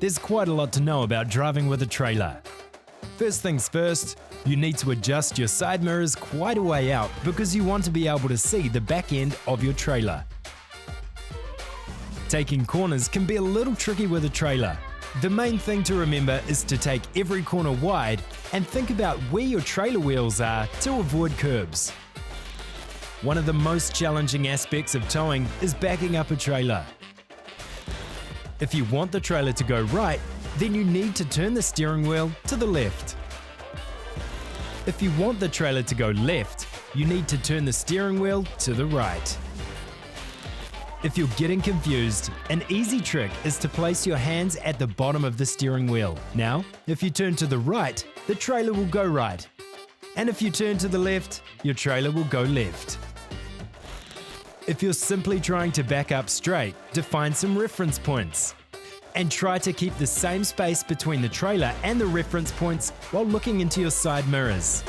There's quite a lot to know about driving with a trailer. First things first, you need to adjust your side mirrors quite a way out because you want to be able to see the back end of your trailer. Taking corners can be a little tricky with a trailer. The main thing to remember is to take every corner wide and think about where your trailer wheels are to avoid curbs. One of the most challenging aspects of towing is backing up a trailer. If you want the trailer to go right, then you need to turn the steering wheel to the left. If you want the trailer to go left, you need to turn the steering wheel to the right. If you're getting confused, an easy trick is to place your hands at the bottom of the steering wheel. Now, if you turn to the right, the trailer will go right. And if you turn to the left, your trailer will go left. If you're simply trying to back up straight, define some reference points. And try to keep the same space between the trailer and the reference points while looking into your side mirrors.